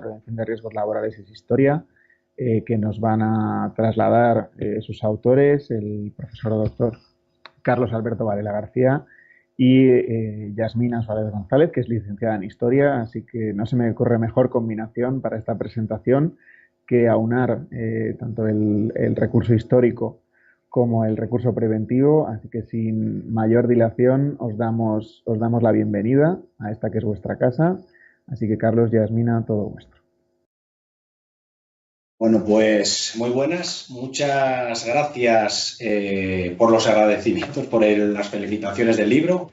Prevención de Riesgos Laborales y Historia, que nos van a trasladar sus autores, el profesor doctor Carlos Alberto Varela García y Yasmina Suárez González, que es licenciada en Historia, así que no se me ocurre mejor combinación para esta presentación que aunar tanto el recurso histórico como el recurso preventivo, así que sin mayor dilación os damos la bienvenida a esta que es vuestra casa, así que Carlos, Yasmina, todo vuestro. Bueno, pues muy buenas, muchas gracias por los agradecimientos, por las felicitaciones del libro.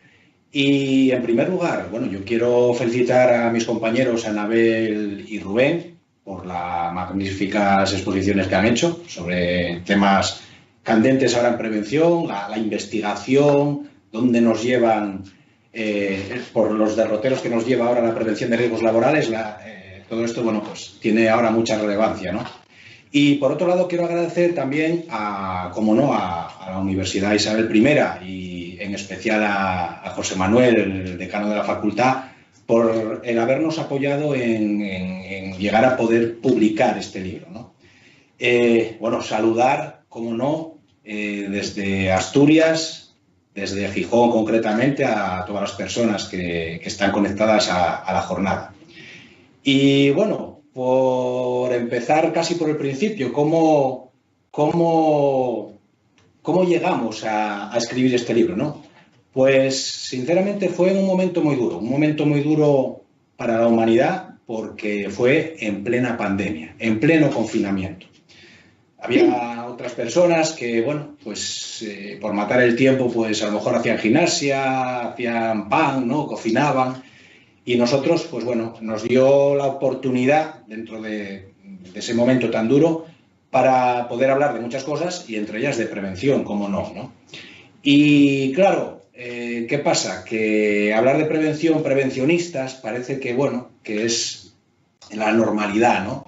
Y en primer lugar, bueno, yo quiero felicitar a mis compañeros Anabel y Rubén por las magníficas exposiciones que han hecho sobre temas candentes ahora en prevención, la investigación, dónde nos llevan, por los derroteros que nos lleva ahora la prevención de riesgos laborales, todo esto, bueno, pues tiene ahora mucha relevancia, ¿no? Y por otro lado, quiero agradecer también a la Universidad Isabel I y en especial a José Manuel, el decano de la facultad, por el habernos apoyado en llegar a poder publicar este libro, ¿no? Bueno, saludar, como no, desde Asturias, desde Gijón concretamente, a todas las personas que están conectadas a la jornada. Y bueno, por empezar casi por el principio, ¿cómo llegamos a escribir este libro, ¿no? Pues sinceramente fue un momento muy duro para la humanidad, porque fue en plena pandemia, en pleno confinamiento. Había otras personas que, bueno, pues por matar el tiempo, pues a lo mejor hacían gimnasia, hacían pan, ¿no? Cocinaban. Y nosotros, pues bueno, nos dio la oportunidad, dentro de ese momento tan duro, para poder hablar de muchas cosas y entre ellas de prevención, cómo no, ¿no? Y claro, ¿qué pasa? Que hablar de prevención, prevencionistas, parece que, bueno, que es la normalidad, ¿no?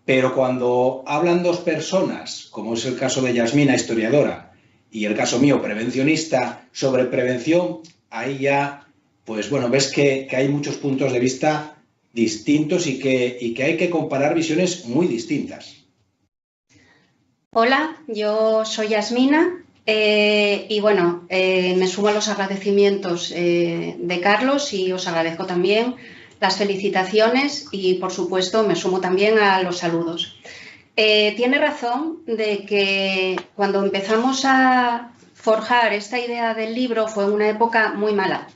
Pero cuando hablan dos personas, como es el caso de Yasmina, historiadora, y el caso mío, prevencionista, sobre prevención, ahí ya, pues bueno, ves que hay muchos puntos de vista distintos y que hay que comparar visiones muy distintas. Hola, yo soy Yasmina y bueno, me sumo a los agradecimientos de Carlos y os agradezco también las felicitaciones y, por supuesto, me sumo también a los saludos. Tiene razón de que cuando empezamos a forjar esta idea del libro fue una época muy mala.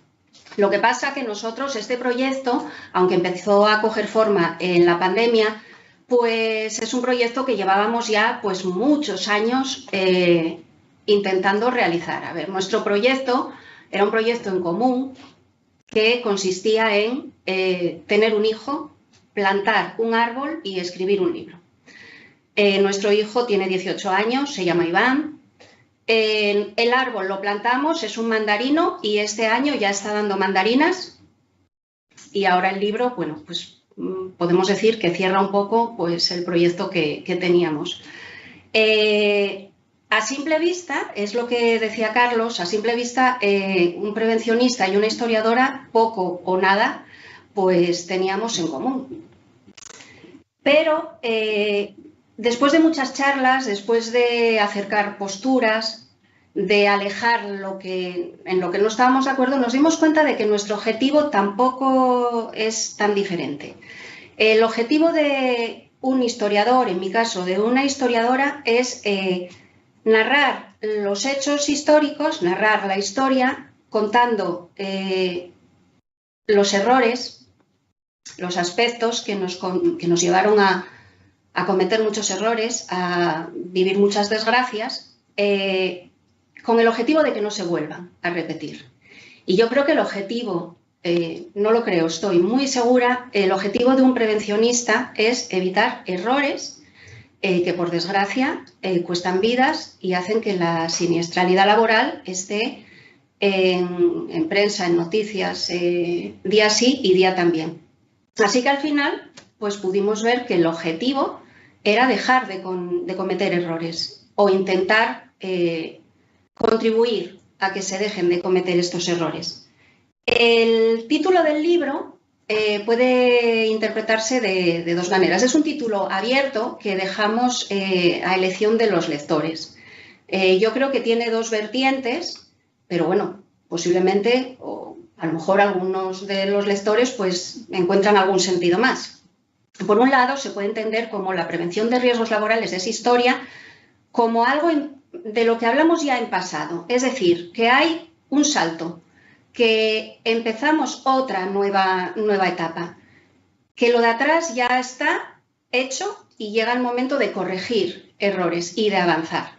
Lo que pasa que nosotros, este proyecto, aunque empezó a coger forma en la pandemia, pues es un proyecto que llevábamos ya pues muchos años intentando realizar. A ver, nuestro proyecto era un proyecto en común que consistía en tener un hijo, plantar un árbol y escribir un libro. Nuestro hijo tiene 18 años, se llama Iván. El árbol lo plantamos, es un mandarino y este año ya está dando mandarinas. Y ahora el libro, bueno, pues podemos decir que cierra un poco pues, el proyecto que teníamos. A simple vista, es lo que decía Carlos, a simple vista un prevencionista y una historiadora poco o nada pues teníamos en común. Pero después de muchas charlas, después de acercar posturas, de alejar en lo que no estábamos de acuerdo, nos dimos cuenta de que nuestro objetivo tampoco es tan diferente. El objetivo de un historiador, en mi caso de una historiadora, es narrar los hechos históricos, narrar la historia, contando los errores, los aspectos que nos llevaron a cometer muchos errores, a vivir muchas desgracias, con el objetivo de que no se vuelvan a repetir. Y yo creo que el objetivo, no lo creo, estoy muy segura, el objetivo de un prevencionista es evitar errores que por desgracia cuestan vidas y hacen que la siniestralidad laboral esté en prensa, en noticias, día sí y día también. Así que al final pues pudimos ver que el objetivo era dejar de cometer errores o intentar contribuir a que se dejen de cometer estos errores. El título del libro puede interpretarse de dos maneras. Es un título abierto que dejamos a elección de los lectores. Yo creo que tiene dos vertientes, pero bueno, posiblemente o a lo mejor algunos de los lectores pues encuentran algún sentido más. Por un lado, se puede entender como la prevención de riesgos laborales es historia, como algo de lo que hablamos ya en pasado. Es decir, que hay un salto, que empezamos otra nueva etapa, que lo de atrás ya está hecho y llega el momento de corregir errores y de avanzar.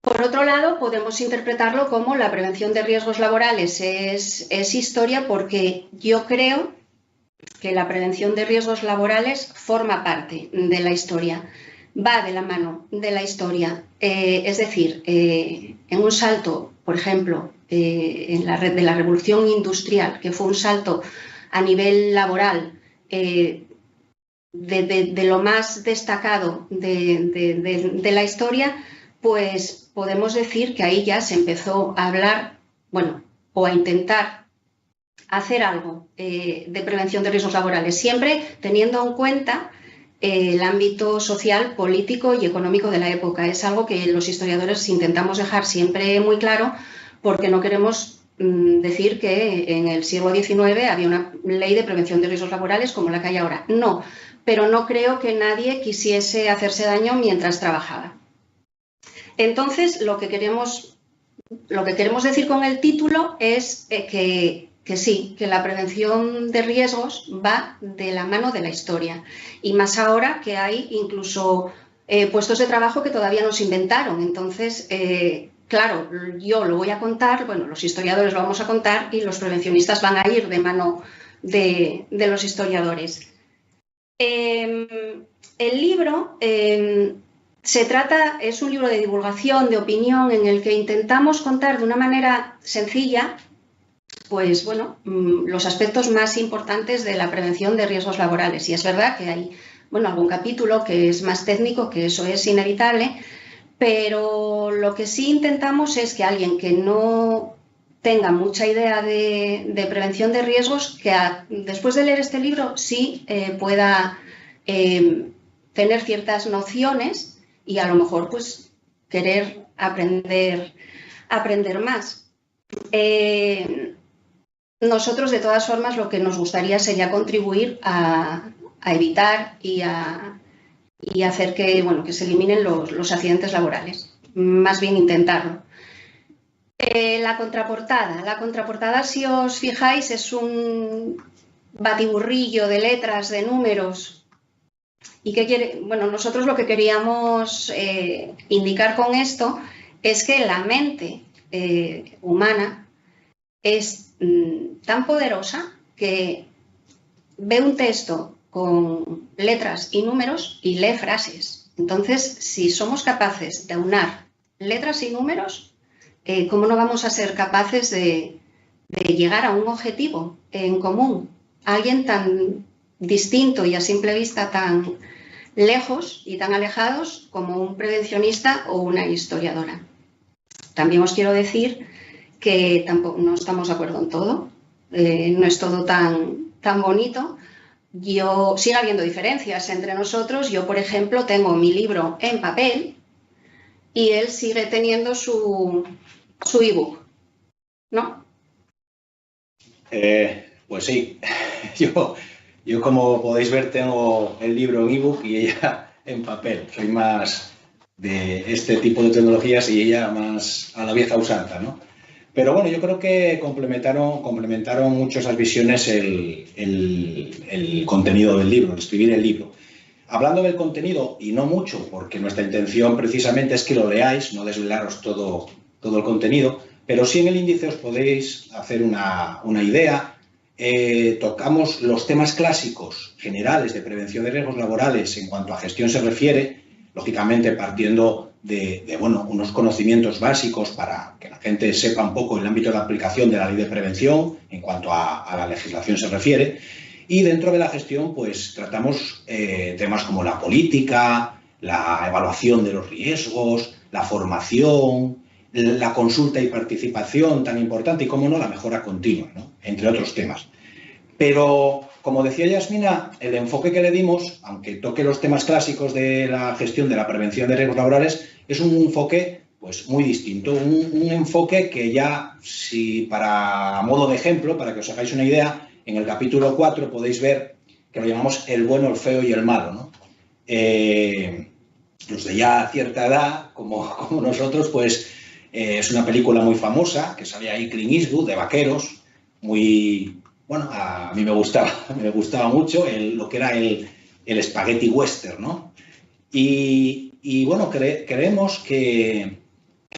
Por otro lado, podemos interpretarlo como la prevención de riesgos laborales es historia, porque yo creo que la prevención de riesgos laborales forma parte de la historia, va de la mano de la historia. Es decir, en un salto, por ejemplo, en la red de la revolución industrial, que fue un salto a nivel laboral de lo más destacado de la historia, pues podemos decir que ahí ya se empezó a hablar, bueno, o a intentar hacer algo de prevención de riesgos laborales, siempre teniendo en cuenta el ámbito social, político y económico de la época. Es algo que los historiadores intentamos dejar siempre muy claro, porque no queremos decir que en el siglo XIX había una ley de prevención de riesgos laborales como la que hay ahora. No, pero no creo que nadie quisiese hacerse daño mientras trabajaba. Entonces, lo que queremos decir con el título es que sí, que la prevención de riesgos va de la mano de la historia. Y más ahora que hay incluso puestos de trabajo que todavía no se inventaron. Entonces, claro, yo lo voy a contar, bueno, los historiadores lo vamos a contar y los prevencionistas van a ir de mano de los historiadores. El libro es un libro de divulgación, de opinión, en el que intentamos contar de una manera sencilla, pues bueno, los aspectos más importantes de la prevención de riesgos laborales. Y es verdad que hay, bueno, algún capítulo que es más técnico, que eso es inevitable, pero lo que sí intentamos es que alguien que no tenga mucha idea de prevención de riesgos, que después de leer este libro sí pueda tener ciertas nociones y a lo mejor pues querer aprender más. Nosotros, de todas formas, lo que nos gustaría sería contribuir a evitar y a hacer que, bueno, que se eliminen los accidentes laborales. Más bien intentarlo. La contraportada, si os fijáis, es un batiburrillo de letras, de números. ¿Y qué quiere? Bueno, nosotros lo que queríamos indicar con esto es que la mente humana es tan poderosa que ve un texto con letras y números y lee frases. Entonces, si somos capaces de aunar letras y números, ¿cómo no vamos a ser capaces de llegar a un objetivo en común? Alguien tan distinto y a simple vista tan lejos y tan alejados como un prevencionista o una historiadora. También os quiero decir que tampoco, no estamos de acuerdo en todo, no es todo tan bonito. Sigue habiendo diferencias entre nosotros. Yo, por ejemplo, tengo mi libro en papel y él sigue teniendo su ebook, ¿no? Pues sí, yo como podéis ver tengo el libro en ebook y ella en papel. Soy más de este tipo de tecnologías y ella más a la vieja usanza, ¿no? Pero bueno, yo creo que complementaron mucho esas visiones el contenido del libro, el escribir el libro. Hablando del contenido, y no mucho, porque nuestra intención precisamente es que lo leáis, no desvelaros todo el contenido, pero sí en el índice os podéis hacer una idea. Tocamos los temas clásicos generales de prevención de riesgos laborales en cuanto a gestión se refiere, lógicamente partiendo de unos conocimientos básicos para que la gente sepa un poco el ámbito de aplicación de la ley de prevención en cuanto a la legislación se refiere. Y dentro de la gestión, pues tratamos temas como la política, la evaluación de los riesgos, la formación, la consulta y participación tan importante y, cómo no, la mejora continua, ¿no? Entre otros temas. Pero, como decía Yasmina, el enfoque que le dimos, aunque toque los temas clásicos de la gestión de la prevención de riesgos laborales, es un enfoque pues, muy distinto. Un enfoque que ya, si para modo de ejemplo, para que os hagáis una idea, en el capítulo 4 podéis ver que lo llamamos el bueno, el feo y el malo, ¿no? Los de ya cierta edad, como nosotros, pues es una película muy famosa, que sale ahí Clint Eastwood, de vaqueros, muy... Bueno, a mí me gustaba mucho lo que era el spaghetti western, ¿no? Y bueno, creemos que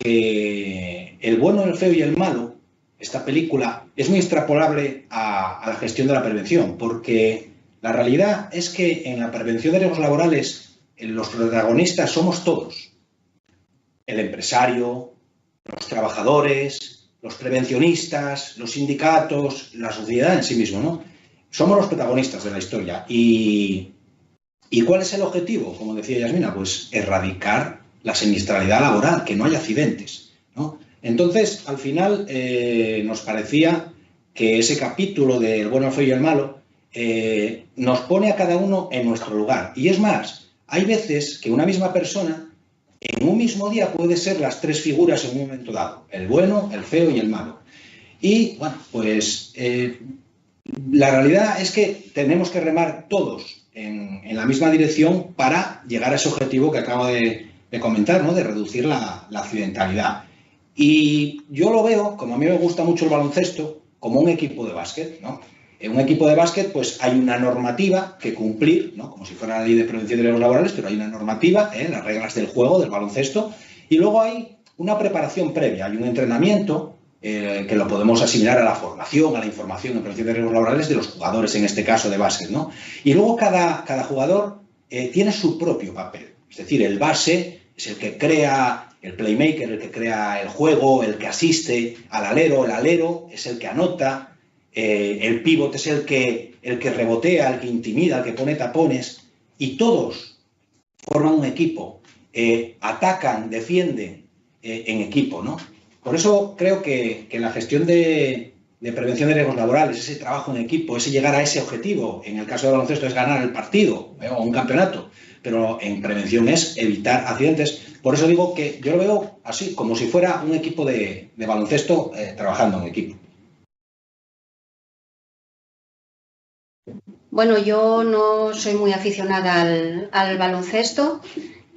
el bueno, el feo y el malo, esta película, es muy extrapolable a la gestión de la prevención, porque la realidad es que en la prevención de riesgos laborales los protagonistas somos todos. El empresario, los trabajadores, los prevencionistas, los sindicatos, la sociedad en sí mismo, ¿no? Somos los protagonistas de la historia. ¿Y cuál es el objetivo? Como decía Yasmina, pues erradicar la siniestralidad laboral, que no haya accidentes, ¿no? Entonces, al final, nos parecía que ese capítulo del bueno, el feo y el malo nos pone a cada uno en nuestro lugar. Y es más, hay veces que una misma persona en un mismo día puede ser las tres figuras en un momento dado, el bueno, el feo y el malo. Y, bueno, pues la realidad es que tenemos que remar todos en la misma dirección para llegar a ese objetivo que acabo de comentar, ¿no? De reducir la accidentalidad. Y yo lo veo, como a mí me gusta mucho el baloncesto, como un equipo de básquet, ¿no? En un equipo de básquet, pues hay una normativa que cumplir, ¿no? Como si fuera la ley de prevención de riesgos laborales, pero hay una normativa, las reglas del juego, del baloncesto, y luego hay una preparación previa, hay un entrenamiento que lo podemos asimilar a la formación, a la información en prevención de riesgos laborales de los jugadores, en este caso de básquet, ¿no? Y luego cada jugador tiene su propio papel, es decir, el base es el que crea, el playmaker, el que crea el juego, el que asiste al alero, el alero es el que anota, el pívot es el que rebotea, el que intimida, el que pone tapones, y todos forman un equipo, atacan, defienden en equipo, ¿no? Por eso creo que la gestión de prevención de riesgos laborales, ese trabajo en equipo, ese llegar a ese objetivo, en el caso del baloncesto es ganar el partido o un campeonato, pero en prevención es evitar accidentes. Por eso digo que yo lo veo así, como si fuera un equipo de baloncesto trabajando en equipo. Bueno, yo no soy muy aficionada al baloncesto,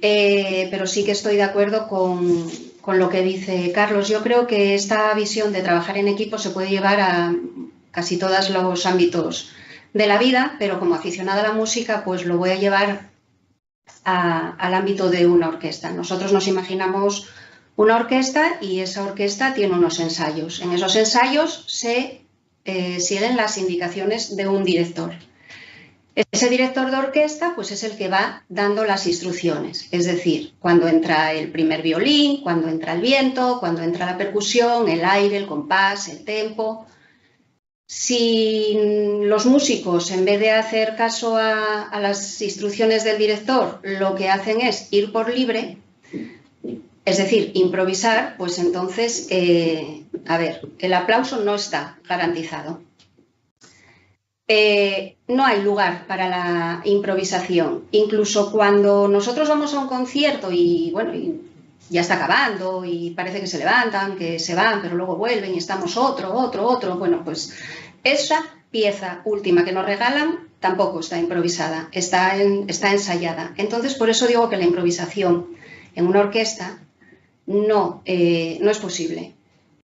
pero sí que estoy de acuerdo con lo que dice Carlos. Yo creo que esta visión de trabajar en equipo se puede llevar a casi todos los ámbitos de la vida, pero como aficionada a la música, pues lo voy a llevar al ámbito de una orquesta. Nosotros nos imaginamos una orquesta y esa orquesta tiene unos ensayos. En esos ensayos se siguen las indicaciones de un director. Ese director de orquesta pues es el que va dando las instrucciones, es decir, cuando entra el primer violín, cuando entra el viento, cuando entra la percusión, el aire, el compás, el tempo. Si los músicos, en vez de hacer caso a las instrucciones del director, lo que hacen es ir por libre, es decir, improvisar, pues entonces, a ver, el aplauso no está garantizado. No hay lugar para la improvisación. Incluso cuando nosotros vamos a un concierto y, bueno, y ya está acabando y parece que se levantan, que se van, pero luego vuelven y estamos otro. Bueno, pues esa pieza última que nos regalan tampoco está improvisada, está ensayada. Entonces, por eso digo que la improvisación en una orquesta no es posible.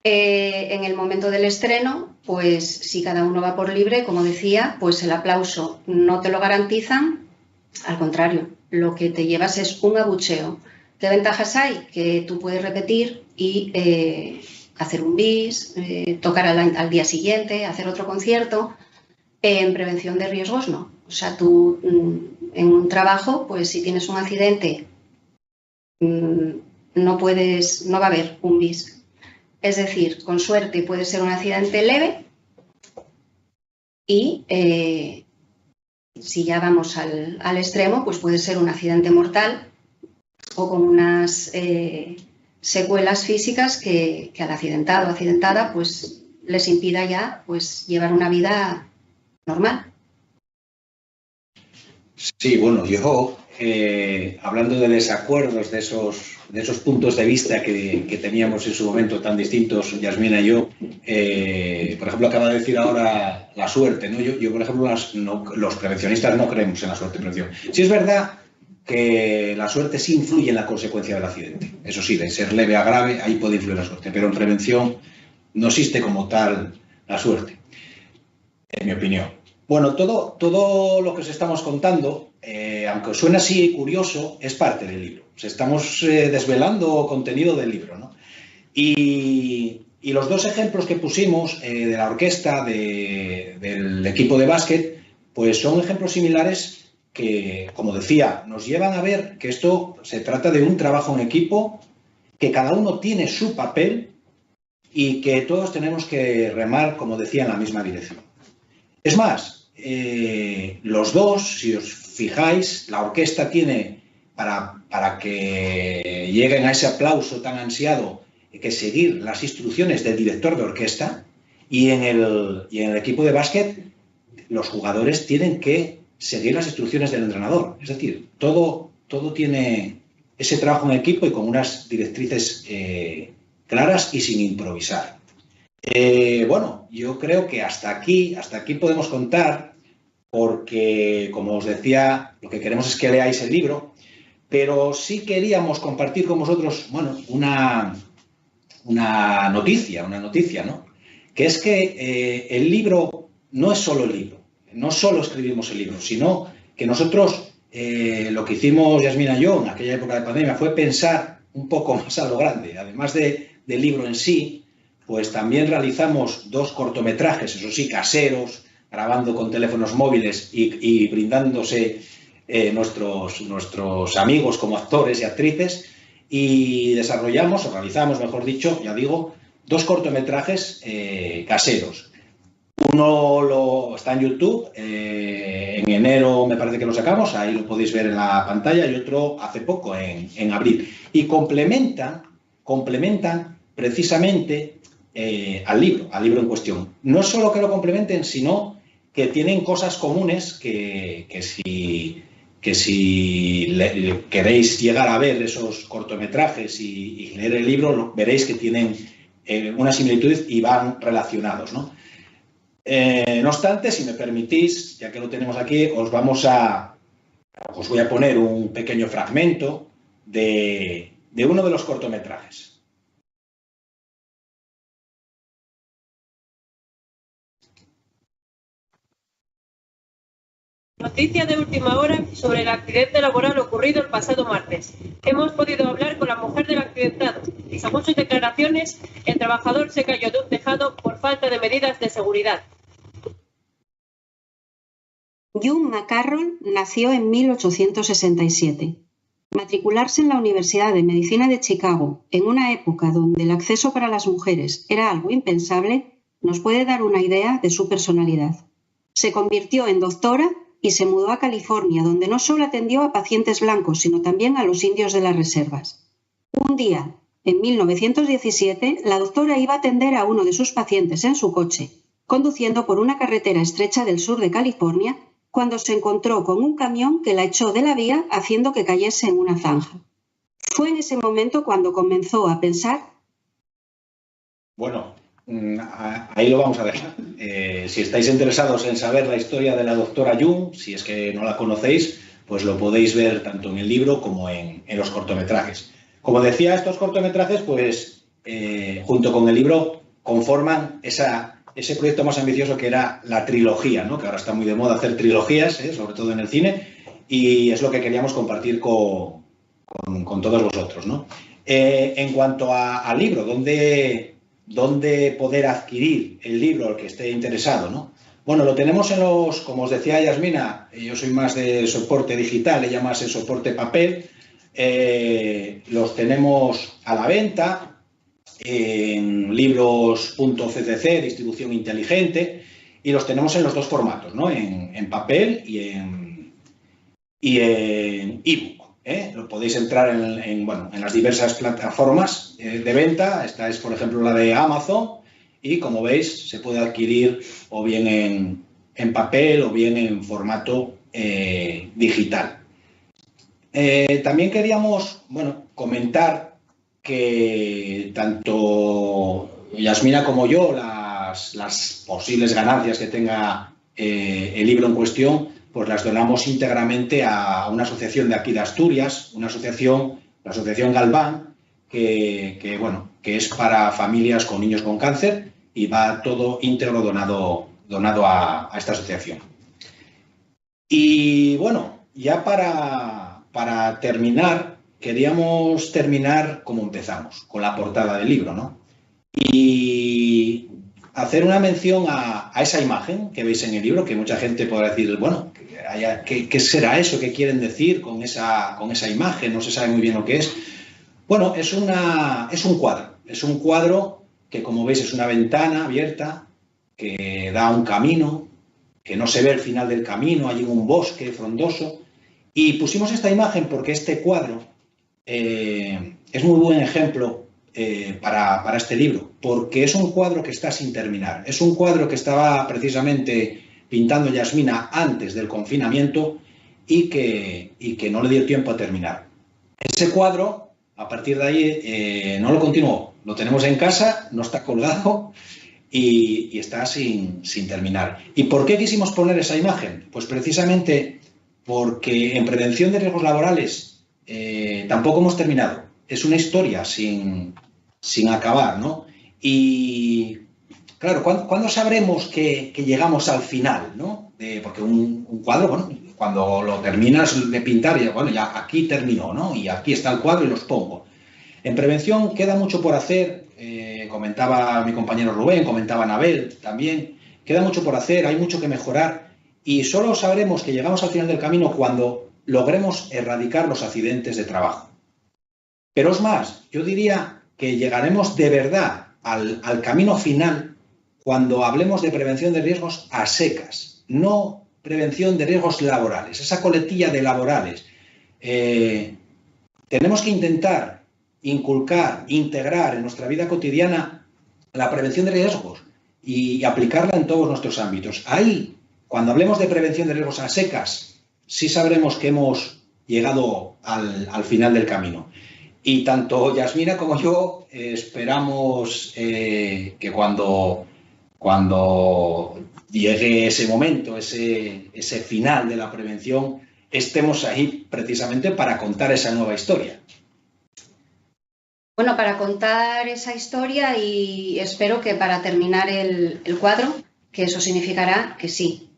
En el momento del estreno, pues si cada uno va por libre, como decía, pues el aplauso no te lo garantizan, al contrario, lo que te llevas es un abucheo. ¿Qué ventajas hay? Que tú puedes repetir y hacer un bis, tocar al día siguiente, hacer otro concierto. En prevención de riesgos no. O sea, tú en un trabajo, pues si tienes un accidente, no va a haber un bis. Es decir, con suerte puede ser un accidente leve y si ya vamos al extremo, pues puede ser un accidente mortal o con unas secuelas físicas que al accidentado o accidentada pues les impida ya pues llevar una vida normal. Sí, bueno, yo, hablando de desacuerdos, de esos puntos de vista que teníamos en su momento tan distintos, Yasmina y yo, por ejemplo, acaba de decir ahora la suerte, ¿no? Yo por ejemplo, los prevencionistas no creemos en la suerte de prevención. Sí es verdad que la suerte sí influye en la consecuencia del accidente. Eso sí, de ser leve a grave, ahí puede influir la suerte, pero en prevención no existe como tal la suerte, en mi opinión. Bueno, todo lo que os estamos contando, aunque os suene así curioso, es parte del libro. O sea, estamos desvelando contenido del libro, ¿no? Y los dos ejemplos que pusimos de la orquesta, del equipo de básquet, pues son ejemplos similares que, como decía, nos llevan a ver que esto se trata de un trabajo en equipo, que cada uno tiene su papel y que todos tenemos que remar, como decía, en la misma dirección. Es más, los dos, si os fijáis, la orquesta tiene, para que lleguen a ese aplauso tan ansiado, que seguir las instrucciones del director de orquesta, y en el equipo de básquet los jugadores tienen que seguir las instrucciones del entrenador. Es decir, todo tiene ese trabajo en equipo y con unas directrices claras y sin improvisar. Bueno, yo creo que hasta aquí podemos contar, porque, como os decía, lo que queremos es que leáis el libro, pero sí queríamos compartir con vosotros, bueno, una noticia, ¿no? Que es que el libro no es solo el libro, no solo escribimos el libro, sino que nosotros, lo que hicimos Yasmina y yo en aquella época de pandemia fue pensar un poco más a lo grande. Además del libro en sí, pues también realizamos 2 cortometrajes, eso sí, caseros, grabando con teléfonos móviles y brindándose nuestros amigos como actores y actrices, y desarrollamos, o realizamos, mejor dicho, ya digo, 2 cortometrajes caseros. Uno está en YouTube, en enero me parece que lo sacamos, ahí lo podéis ver en la pantalla, y otro hace poco, en abril. Y complementan precisamente al libro en cuestión. No solo que lo complementen, sino que tienen cosas comunes que si queréis llegar a ver esos cortometrajes y leer el libro, veréis que tienen una similitud y van relacionados, ¿no? No obstante, si me permitís, ya que lo tenemos aquí, os voy a poner un pequeño fragmento de uno de los cortometrajes. Noticia de última hora sobre el accidente laboral ocurrido el pasado martes. Hemos podido hablar con la mujer del accidentado y, según sus declaraciones, el trabajador se cayó de un tejado por falta de medidas de seguridad. June McCarroll nació en 1867. Matricularse en la Universidad de Medicina de Chicago en una época donde el acceso para las mujeres era algo impensable nos puede dar una idea de su personalidad. Se convirtió en doctora y se mudó a California, donde no solo atendió a pacientes blancos, sino también a los indios de las reservas. Un día, en 1917, la doctora iba a atender a uno de sus pacientes en su coche, conduciendo por una carretera estrecha del sur de California, cuando se encontró con un camión que la echó de la vía, haciendo que cayese en una zanja. Fue en ese momento cuando comenzó a pensar... Bueno, ahí lo vamos a dejar. Si estáis interesados en saber la historia de la doctora Jung, si es que no la conocéis, pues lo podéis ver tanto en el libro como en los cortometrajes. Como decía, estos cortometrajes, pues, junto con el libro, conforman ese proyecto más ambicioso que era la trilogía, ¿no? Que ahora está muy de moda hacer trilogías, sobre todo en el cine, y es lo que queríamos compartir con todos vosotros, ¿no? En cuanto al libro, ¿dónde poder adquirir el libro al que esté interesado, ¿no? Bueno, lo tenemos como os decía Yasmina, yo soy más de soporte digital, ella más de soporte papel, los tenemos a la venta en libros.ccc, distribución inteligente, y los tenemos en los 2 formatos, ¿no? En papel y en ebook. Lo podéis entrar en las diversas plataformas de venta. Esta es, por ejemplo, la de Amazon, y como veis se puede adquirir o bien en papel o bien en formato digital. También queríamos, bueno, comentar que tanto Yasmina como yo, las posibles ganancias que tenga el libro en cuestión, pues las donamos íntegramente a una asociación de aquí de Asturias, una asociación, la Asociación Galván, que es para familias con niños con cáncer y va todo íntegro donado a esta asociación. Y bueno, ya para terminar, queríamos terminar como empezamos, con la portada del libro, ¿no? Y hacer una mención a esa imagen que veis en el libro, que mucha gente podrá decir, bueno, ¿qué será eso? ¿Qué quieren decir con esa imagen? No se sabe muy bien lo que es. Bueno, es un cuadro. Es un cuadro que, como veis, es una ventana abierta que da a un camino, que no se ve el final del camino, hay un bosque frondoso. Y pusimos esta imagen porque este cuadro es muy buen ejemplo para este libro, porque es un cuadro que está sin terminar. Es un cuadro que estaba precisamente pintando Yasmina antes del confinamiento y que no le dio tiempo a terminar. Ese cuadro, a partir de ahí, no lo continuó. Lo tenemos en casa, no está colgado y está sin terminar. ¿Y por qué quisimos poner esa imagen? Pues precisamente porque en prevención de riesgos laborales tampoco hemos terminado. Es una historia sin acabar, ¿no? Y claro, ¿cuándo sabremos que llegamos al final, ¿no? Porque un cuadro, bueno, cuando lo terminas de pintar, bueno, ya aquí terminó, ¿no? Y aquí está el cuadro y los pongo. En prevención queda mucho por hacer, comentaba mi compañero Rubén, comentaba Anabel también, queda mucho por hacer, hay mucho que mejorar y solo sabremos que llegamos al final del camino cuando logremos erradicar los accidentes de trabajo. Pero es más, yo diría que llegaremos de verdad al camino final cuando hablemos de prevención de riesgos a secas, no prevención de riesgos laborales, esa coletilla de laborales. Tenemos que intentar inculcar, integrar en nuestra vida cotidiana la prevención de riesgos y aplicarla en todos nuestros ámbitos. Ahí, cuando hablemos de prevención de riesgos a secas, sí sabremos que hemos llegado al final del camino. Y tanto Yasmina como yo esperamos que cuando llegue ese momento, ese final de la prevención, estemos ahí precisamente para contar esa nueva historia. Bueno, para contar esa historia y espero que para terminar el cuadro, que eso significará que sí,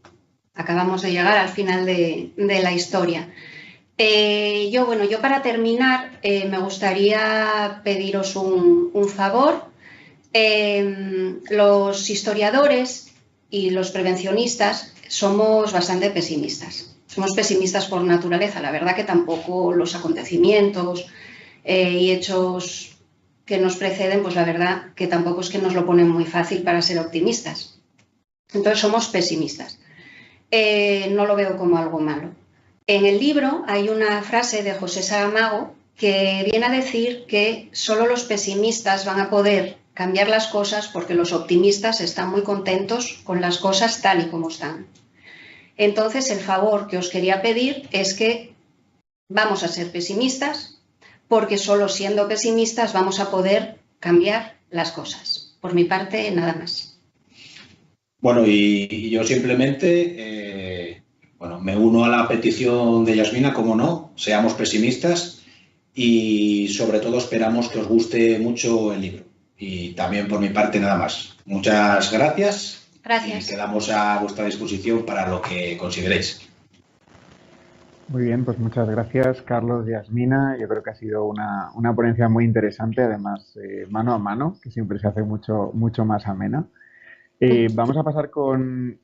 acabamos de llegar al final de la historia. Yo para terminar me gustaría pediros un favor. Los historiadores y los prevencionistas somos bastante pesimistas. Somos pesimistas por naturaleza. La verdad que tampoco los acontecimientos y hechos que nos preceden, pues la verdad que tampoco es que nos lo ponen muy fácil para ser optimistas. Entonces somos pesimistas. No lo veo como algo malo. En el libro hay una frase de José Saramago que viene a decir que solo los pesimistas van a poder cambiar las cosas porque los optimistas están muy contentos con las cosas tal y como están. Entonces, el favor que os quería pedir es que vamos a ser pesimistas porque solo siendo pesimistas vamos a poder cambiar las cosas. Por mi parte, nada más. Bueno, y yo simplemente me uno a la petición de Yasmina, como no, seamos pesimistas y sobre todo esperamos que os guste mucho el libro. Y también por mi parte nada más. Muchas gracias. Gracias. Y quedamos a vuestra disposición para lo que consideréis. Muy bien, pues muchas gracias, Carlos y Yasmina. Yo creo que ha sido una ponencia muy interesante, además mano a mano, que siempre se hace mucho más amena. Vamos a pasar con